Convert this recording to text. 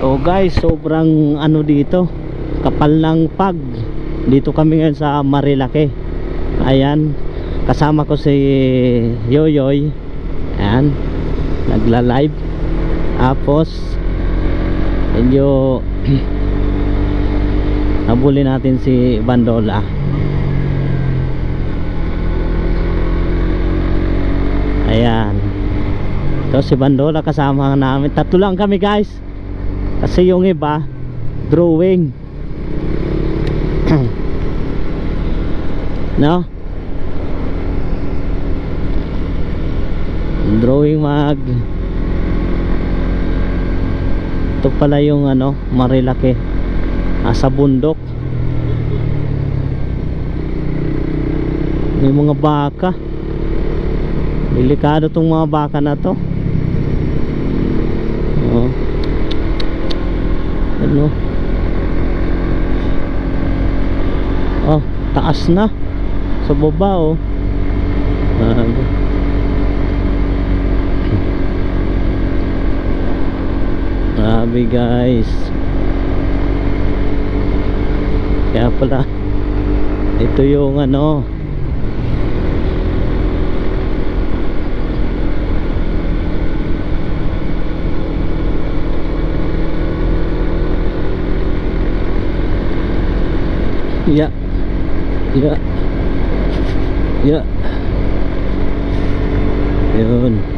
So guys, sobrang ano dito, kapal ng pag. Dito kami ngayon sa Marilake. Ayan, kasama ko si Yoyoy. Ayan, nagla-live. Tapos medyo habulin natin si Bandola. Ayan, ito si Bandola kasama namin. Tatlo lang kami guys, kasi yung iba drawing. No, drawing mag. Ito pala yung ano, Marilake, sa bundok. May mga baka. Delikado tong mga baka na to. Oh, ano, oh, taas na sa baba. Oh, grabe guys. Kaya pala ito yung ano, ya ya ya, yun.